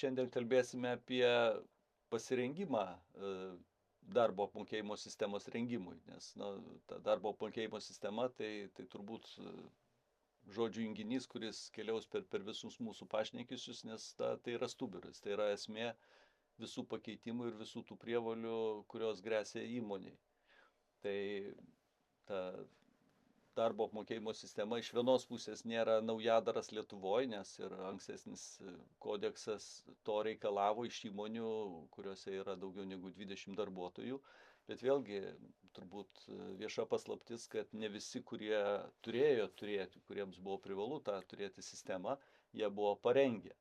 šiandien kalbėsime apie pasirengimą darbo apmokėjimo sistemos rengimui, nes ta darbo apmokėjimo sistema tai turbūt žodžių junginys, kuris keliaus per visus mūsų pašnekysius, nes tai yra stuburas, tai yra esmė visų pakeitimų ir visų tų prievolių, kurios grėsia įmoniai. Tai ta darbo apmokėjimo sistema iš vienos pusės nėra naujadaras Lietuvoje, nes ir ankstesnis kodeksas to reikalavo iš įmonių, kuriuose yra daugiau negu 20 darbuotojų. Bet vėlgi, turbūt vieša paslaptis, kad ne visi, kurie turėjo turėti, kuriems buvo privalu tą turėti sistemą, jie buvo parengę.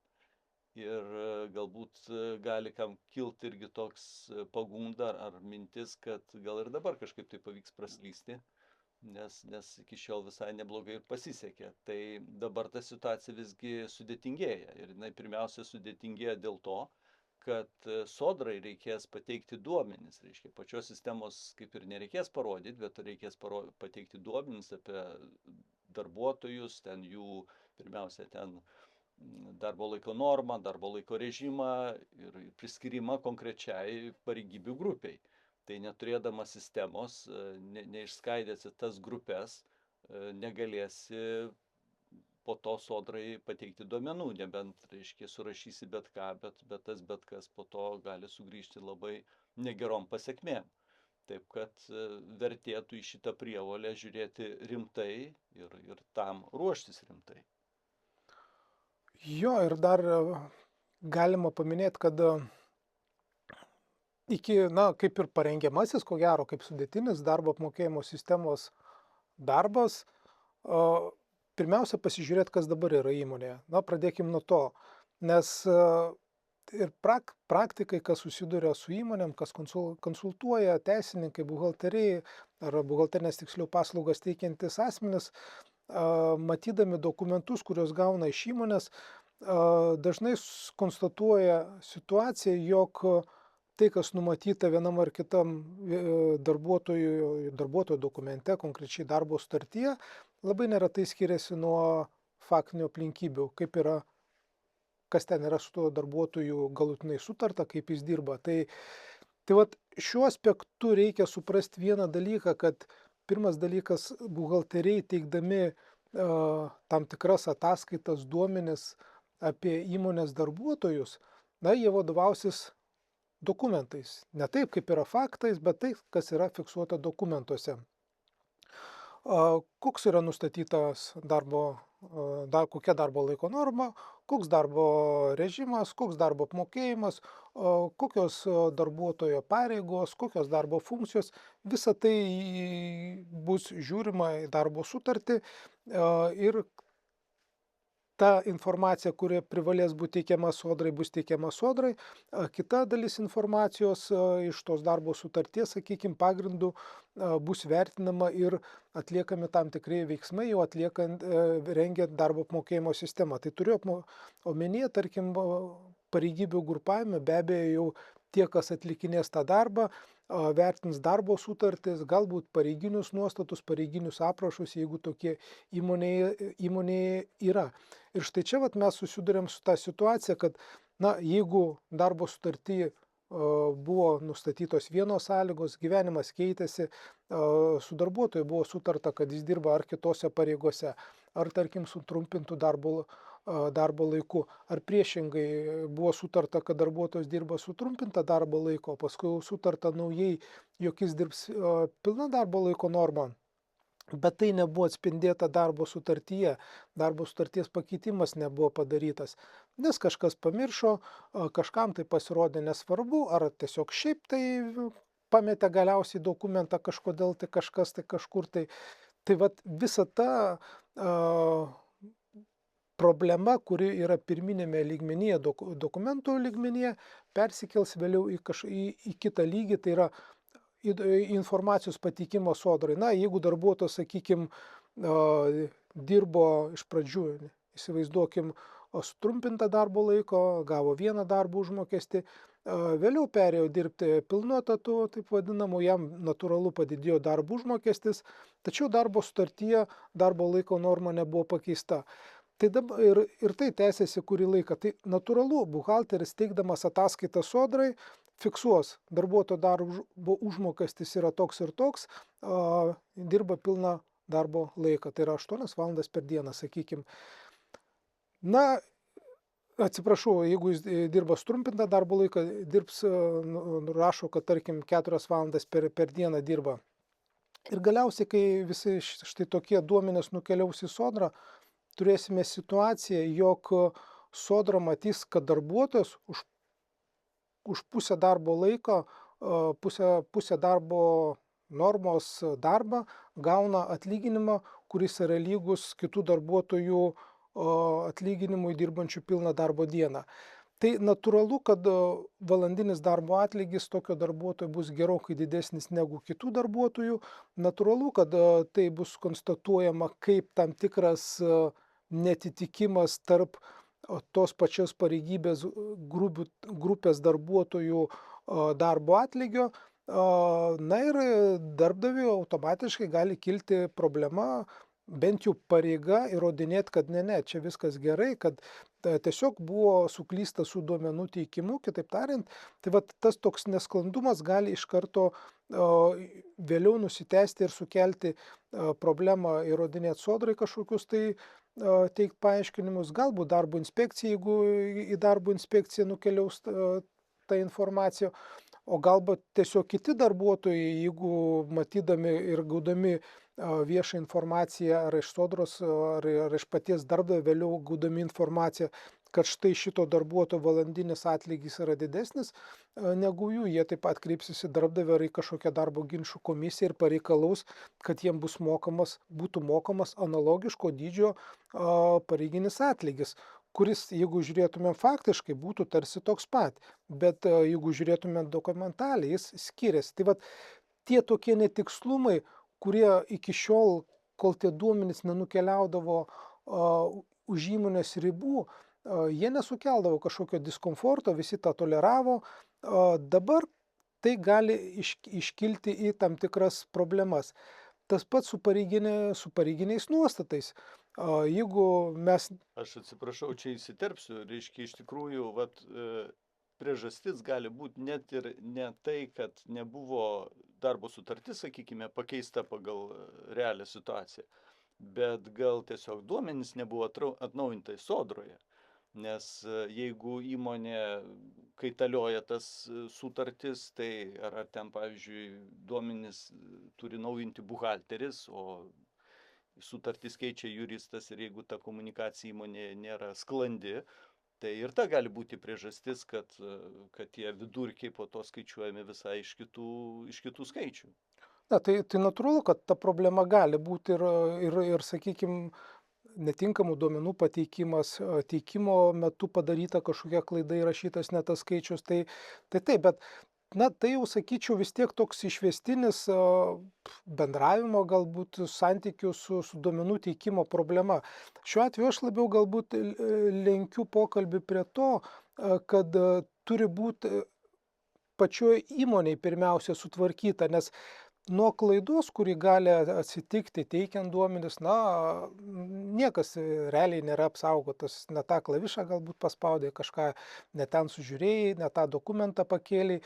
Ir galbūt gali kam kilti irgi toks pagunda ar mintis, kad gal ir dabar kažkaip tai pavyks praslysti, nes iki šiol visai neblogai ir pasisekė. Tai dabar ta situacija visgi sudėtingėja. Ir jinai pirmiausia sudėtingėja dėl to, kad sodrai reikės pateikti duomenis. Reiškia, pačios sistemos kaip ir nereikės parodyti, bet reikės pateikti duomenis apie darbuotojus, ten jų pirmiausia ten darbo laiko normą, darbo laiko režimą ir priskirimą konkrečiai pareigybių grupiai. Tai neturėdama sistemos, neišskaidėsi tas grupės, negalėsi po to sodrai pateikti duomenų, nebent, reiškia, surašysi bet ką, bet tas bet kas po to gali sugrįžti labai negerom pasekmėm. Taip kad vertėtų į šitą prievolę žiūrėti rimtai ir tam ruoštis rimtai. Jo, ir dar galima paminėti, kad kaip ir parengiamasis, ko gero, kaip sudėtinis darbo apmokėjimo sistemos darbas, pirmiausia pasižiūrėti, kas dabar yra įmonėje. Pradėkim nuo to, nes ir praktikai, kas susiduria su įmonėm, kas konsultuoja, teisininkai, buhalteriai ar buhalterinės tiksliau paslaugas teikiantis asmenys, matydami dokumentus, kuriuos gauna iš įmonės, dažnai konstatuoja situaciją, jog tai, kas numatyta vienam ar kitam darbuotojo dokumente, konkrečiai darbo sutartyje, labai neretai skiriasi nuo faktinių aplinkybių, kas ten yra su tuo darbuotoju galutinai sutarta, kaip jis dirba. Tai vat šiuo aspektu reikia suprasti vieną dalyką, kad pirmas dalykas, buhalteriai teikdami tam tikras ataskaitas, duomenis apie įmonės darbuotojus, jie vadovausis dokumentais. Ne taip, kaip yra faktais, bet tai, kas yra fiksuota dokumentuose. Koks yra nustatytas kokia darbo laiko norma, koks darbo režimas, koks darbo apmokėjimas, kokios darbuotojo pareigos, kokios darbo funkcijos. Visa tai bus žiūrima į darbo sutartį ir ta informacija, kuri privalės būti teikiama sodrai, bus teikiama sodrai. Kita dalis informacijos iš tos darbo sutarties, sakykime, pagrindų bus vertinama ir atliekami tam tikrai veiksmai, jau rengiant darbo apmokėjimo sistemą. Tai turiu omenyje, tarkim, pareigybių grupavime, be abejo, jau tie, kas atlikinės tą darbą, vertins darbo sutartis, galbūt pareiginius nuostatus, pareiginius aprašus, jeigu tokie įmonėje yra. Ir štai čia mes susidurėm su tą situaciją, kad jeigu darbo sutarty buvo nustatytos vienos sąlygos, gyvenimas keitėsi, su darbuotoju buvo sutarta, kad jis dirba ar kitose pareigose, ar tarkim sutrumpintų darbo laiku, ar priešingai buvo sutarta, kad darbuotojas dirba sutrumpintą darbo laiko, paskui sutarta naujai, jog jis dirbs pilna darbo laiko norma. Bet tai nebuvo atspindėta darbo sutartyje, darbo sutarties pakeitimas nebuvo padarytas, nes kažkas pamiršo, kažkam tai pasirodė nesvarbu, ar tiesiog šiaip tai pametė galiausiai dokumentą kažkodėl tai kažkas tai kažkur tai. Tai vat visa ta problema, kuri yra pirminėme lygmenyje, dokumentų lygmenyje, persikels vėliau į kitą lygį, tai yra informacijos pateikimo sodrai. Jeigu darbuotojas, sakykime, dirbo iš pradžių, įsivaizduokim, sutrumpintą darbo laiko, gavo vieną darbo užmokestį, vėliau perėjo dirbti pilnu etatu, taip vadinamu, jam natūralu padidėjo darbo užmokestis, tačiau darbo sutartyje darbo laiko norma nebuvo pakeista. Tai dabar ir tai tęsiasi kurį laiką. Tai natūralu, buhalteris teikdamas ataskaitą sodrai fiksuos, darbuotojo darbo užmokestis yra toks ir toks, dirba pilną darbo laiką, tai yra 8 valandas per dieną, sakykim. Na, atsiprašau, jeigu jis dirba sutrumpintą darbo laiką, dirbs, rašo, kad tarkim 4 valandas per dieną dirba. Ir galiausiai, kai visi štai tokie duomenys nukeliaus į sodrą, turėsime situaciją, jog sodra matys, kad darbuotojas už pusę darbo laiko, pusę darbo normos darbą gauna atlyginimą, kuris yra lygus kitų darbuotojų atlyginimui dirbančių pilną darbo dieną. Tai natūralu, kad valandinis darbo atlygis tokio darbuotojo bus gerokai didesnis negu kitų darbuotojų. Natūralu, kad tai bus konstatuojama kaip tam tikras neatitikimas tarp tos pačios pareigybės grupės darbuotojų darbo atlygio. Na ir darbdaviui automatiškai gali kilti problema, bent jau pareiga įrodinėti, kad ne, čia viskas gerai, kad tiesiog buvo suklysta su duomenų teikimu, kitaip tariant, tai vat tas toks nesklandumas gali iš karto vėliau nusitęsti ir sukelti problemą įrodinėti sodrai kažkokius tai teikt paaiškinimus, galbūt darbo inspekcija, jeigu į darbo inspekciją nukeliaus ta informacija, o galbūt tiesiog kiti darbuotojai, jeigu matydami ir gaudami viešą informaciją ar iš sodros, ar iš paties darbdavio vėliau gaudami informaciją, kad štai šito darbuotojo valandinis atlygis yra didesnis negu jų, jie taip pat kreipsis į darbdavį ar į kažkokią darbo ginčų komisiją ir pareikalaus, kad jiem būtų mokamas analogiško dydžio pareiginis atlygis, kuris, jeigu žiūrėtumėm faktiškai, būtų tarsi toks pat, bet jeigu žiūrėtumėm dokumentaliai, jis skiriasi. Tai vat tie tokie netikslumai, kurie iki šiol, kol tie duomenys nenukeliaudavo už įmonės ribų, jie nesukeldavo kažkokio diskomforto, visi tą toleravo. Dabar tai gali iškilti į tam tikras problemas. Tas pats su pareiginiais nuostatais. Jeigu mes... Aš atsiprašau, čia įsiterpsiu, reiškia iš tikrųjų, priežastis gali būti net ir ne tai, kad nebuvo darbo sutartis, sakykime, pakeista pagal realią situaciją, bet gal tiesiog duomenys nebuvo atnaujintai sodroje. Nes jeigu įmonė kaitalioja tas sutartis, tai ar ten, pavyzdžiui, duomenys turi naujinti buhalteris, o sutartis keičia juristas ir jeigu ta komunikacija įmonėje nėra sklandi, tai ir ta gali būti priežastis, kad tie vidurkiai po to skaičiuojami visai iš kitų skaičių. Na, tai natūralu, kad ta problema gali būti ir sakykime, netinkamų duomenų pateikimas, teikimo metu padaryta kažkokia klaida įrašytas ne tas skaičius, tai taip, bet tai jau sakyčiau vis tiek toks išvestinis bendravimo galbūt santykių su duomenų teikimo problema. Šiuo atveju aš labiau galbūt lenkiu pokalbį prie to, kad turi būti pačioje įmonėje pirmiausia sutvarkyta, nes nuo klaidos, kuri gali atsitikti teikiant duomenis, niekas realiai nėra apsaugotas, ne tą klavišą galbūt paspaudė, kažką ne ten sužiūrėjai, ne tą dokumentą pakėlei,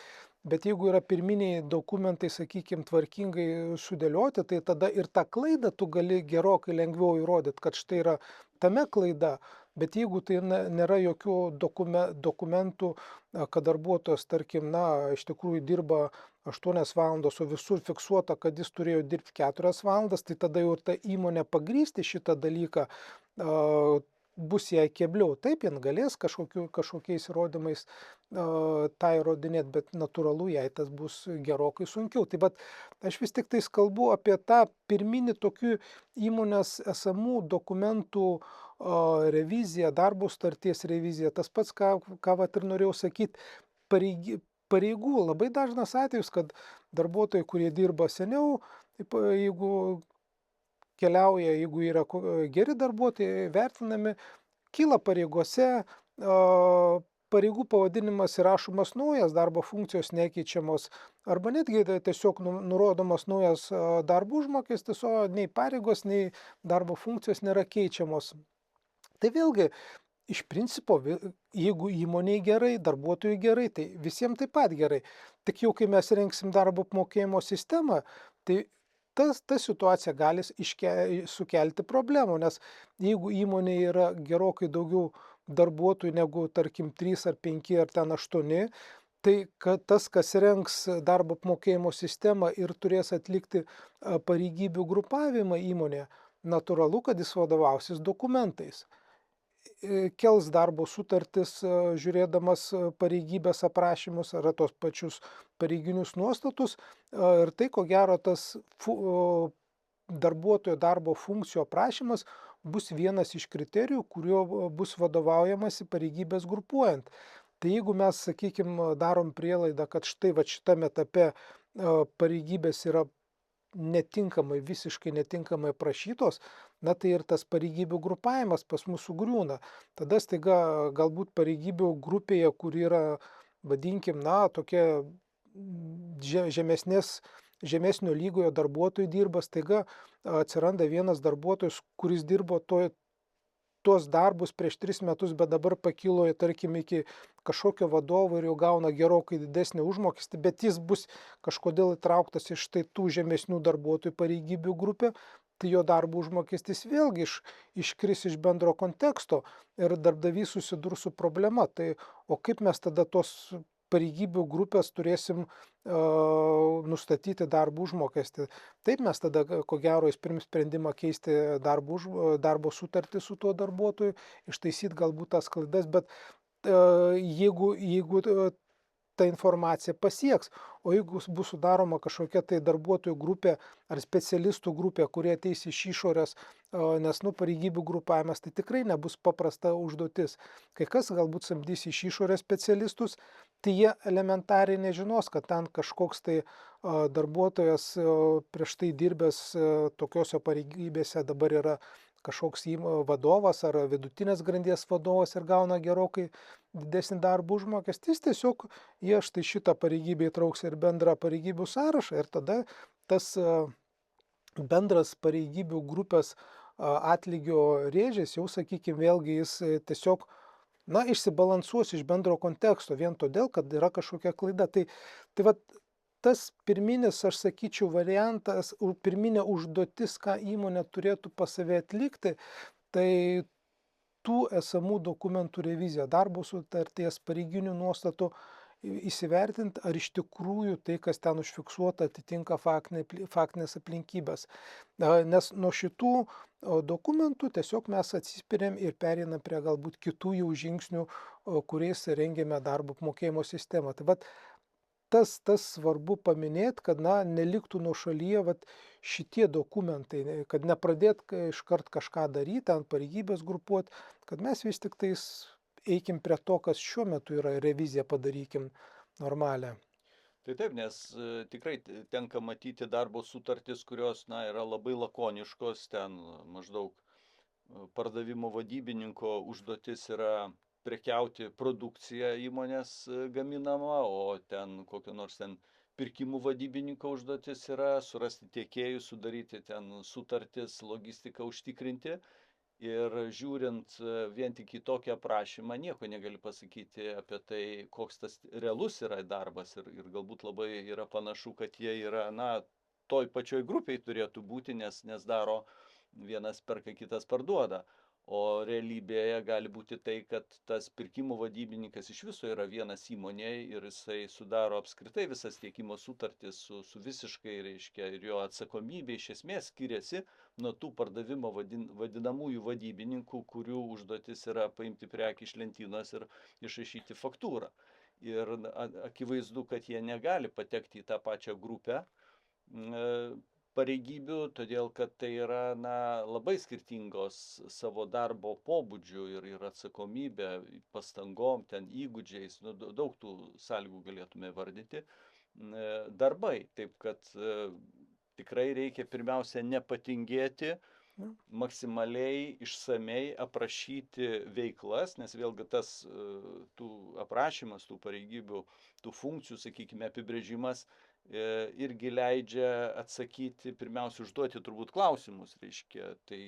bet jeigu yra pirminiai dokumentai, sakykime, tvarkingai sudėlioti, tai tada ir tą klaidą tu gali gerokai lengviau įrodyti, kad štai yra tame klaida. Bet jeigu tai nėra jokių dokumentų, kad darbuotojas, tarkim, iš tikrųjų dirba 8 valandos, o visur fiksuota, kad jis turėjo dirbti 4 valandas, tai tada jau ta įmonė pagrįsti šitą dalyką bus jai kebliau. Taip, jin galės kažkokiais įrodymais tą įrodinėti, bet natūralu, jai tas bus gerokai sunkiau. Tai bet aš vis tik tais kalbu apie tą pirminį tokių įmonės esamų dokumentų reviziją, darbo sutarties reviziją. Tas pats, ką vat ir norėjau sakyti, pareigų. Labai dažnas atvejis, kad darbuotojai, kurie dirba seniau, jeigu keliauja, jeigu yra geri darbuotojai, vertinami, kyla pareigose, pareigų pavadinimas įrašomas naujas, darbo funkcijos nekeičiamos, arba netgi tiesiog nurodomas naujas darbo užmokestis, o nei pareigos, nei darbo funkcijos nėra keičiamos. Tai vėlgi, iš principo, jeigu įmonei gerai, darbuotojui gerai, tai visiems taip pat gerai. Tik jau kai mes rengsim darbo apmokėjimo sistemą, tai ta situacija gali sukelti problemų, nes jeigu įmonėje yra gerokai daugiau darbuotojų negu, tarkim, 3 ar 5 ar ten 8, tai kad tas, kas rengs darbo apmokėjimo sistemą ir turės atlikti pareigybių grupavimą įmonėje, natūralu, kad jis vadovausis dokumentais, kels darbo sutartis, žiūrėdamas pareigybės aprašymus ar tos pačius pareiginius nuostatus, ir tai, ko gero, tas darbuotojo darbo funkcijų aprašymas bus vienas iš kriterijų, kuriuo bus vadovaujamasi pareigybės grupuojant. Tai jeigu mes, sakykim, darom prielaidą, kad štai va šitame etape pareigybės yra netinkamai, visiškai netinkamai aprašytos, na tai ir tas pareigybių grupavimas pas mus sugriūna. Tada staiga galbūt pareigybių grupėje, kur yra, vadinkim, na, tokia žemesnio lygojo darbuotojų dirba, staiga atsiranda vienas darbuotojas, kuris dirbo tuos darbus prieš 3 metus, bet dabar pakilo, tarkim, iki kažkokio vadovo ir jau gauna gerokai didesnį užmokestį, bet jis bus kažkodėl įtrauktas iš štai tų žemesnių darbuotojų pareigybių grupę, tai jo darbo užmokestis vėlgi iškris iš bendro konteksto ir darbdavys susidurs su problema. Tai o kaip mes tada tos pareigybių grupės turėsim nustatyti darbo užmokestį? Taip mes tada, ko gero, priims sprendimą keisti darbo sutartį su tuo darbuotoju, ištaisyti galbūt tas klaidas, bet jeigu ta informacija pasieks, o jeigu bus sudaroma kažkokia tai darbuotojų grupė ar specialistų grupė, kurie ateis iš išorės, nes pareigybių grupavimas tai tikrai nebus paprasta užduotis. Kai kas galbūt samdys iš išorės specialistus, tai jie elementariai nežinos, kad ten kažkoks tai darbuotojas prieš tai dirbęs tokiose pareigybėse dabar yra kažkoks vadovas ar vidutinės grandies vadovas ir gauna gerokai didesnį darbo užmokestį, jis tiesiog jie štai šitą pareigybę įtrauks ir bendrą pareigybių sąrašą ir tada tas bendras pareigybių grupės atlygio rėžis jau, sakykime, vėlgi jis tiesiog išsibalansuos iš bendro konteksto vien todėl, kad yra kažkokia klaida. Tai vat tas pirminis, aš sakyčiau, variantas, pirminė užduotis, ką įmonė turėtų pas save atlikti, tai tų esamų dokumentų revizija, darbo sutarties, pareiginių nuostatų įsivertinti, ar iš tikrųjų tai, kas ten užfiksuota, atitinka faktinės aplinkybės. Nes nuo šitų dokumentų tiesiog mes atsispiriam ir pereinam prie galbūt kitų jau žingsnių, kuriais rengiame darbo apmokėjimo sistemą. Tai vat tas svarbu paminėti, kad neliktų nuošalyje šitie dokumentai, kad nepradėt iškart kažką daryti, ant pareigybės grupuoti, kad mes vis tik tais eikim prie to, kas šiuo metu yra, reviziją padarykim normalią. Tai taip, nes tikrai tenka matyti darbo sutartis, kurios yra labai lakoniškos, ten maždaug pardavimo vadybininko užduotis yra prekiauti produkciją įmonės gaminamą, o ten kokio nors ten pirkimų vadybininko užduotis yra surasti tiekėjus, sudaryti ten sutartis, logistiką užtikrinti. Ir žiūrint vien tik į tokį aprašymą, nieko negali pasakyti apie tai, koks tas realus yra darbas ir galbūt labai yra panašu, kad jie yra, toj pačioj grupiai turėtų būti, nes daro vienas perka, kitas parduoda. O realybėje gali būti tai, kad tas pirkimų vadybininkas iš viso yra vienas įmonėje ir jisai sudaro apskritai visas tiekimo sutartis su visiškai, reiškia, ir jo atsakomybė iš esmės skiriasi nuo tų pardavimo vadinamųjų vadybininkų, kurių užduotis yra paimti prekį iš lentynos ir išrašyti faktūrą. Ir akivaizdu, kad jie negali patekti į tą pačią grupę pareigybių, todėl kad tai yra labai skirtingos savo darbo pobūdžių ir atsakomybė, pastangom, ten įgūdžiais, daug tų sąlygų galėtume vardyti, darbai. Taip kad tikrai reikia pirmiausia nepatingėti, maksimaliai išsamei aprašyti veiklas, nes vėlgi tas tų aprašymas, tų pareigybių, tų funkcijų, sakykime, apibrėžimas irgi leidžia atsakyti, pirmiausia, užduoti turbūt klausimus, reiškia, tai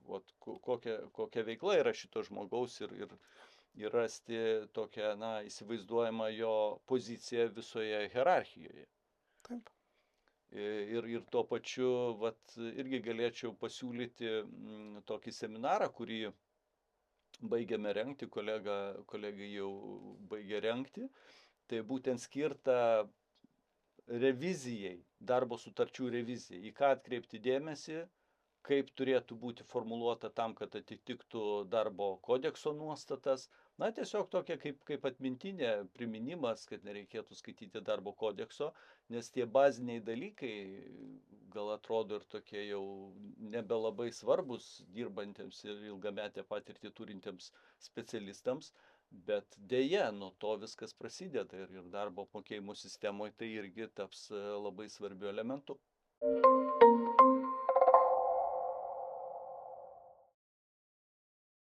vat, kokia veikla yra šito žmogaus ir rasti tokią, na, įsivaizduojamą jo poziciją visoje hierarchijoje. Taip. Ir tuo pačiu, vat, irgi galėčiau pasiūlyti tokį seminarą, kurį baigėme rengti, kolega jau baigė rengti, tai būtent skirta revizijai, darbo sutarčių revizijai, į ką atkreipti dėmesį, kaip turėtų būti formuluota tam, kad atitiktų darbo kodekso nuostatas. Na, tiesiog tokia kaip atmintinė priminimas, kad nereikėtų skaityti darbo kodekso, nes tie baziniai dalykai gal atrodo ir tokie jau nebelabai svarbus dirbantiems ir ilgametę patirtį turintiems specialistams, bet deja, nuo to viskas prasideda ir darbo apmokėjimo sistemoje tai irgi taps labai svarbiu elementu.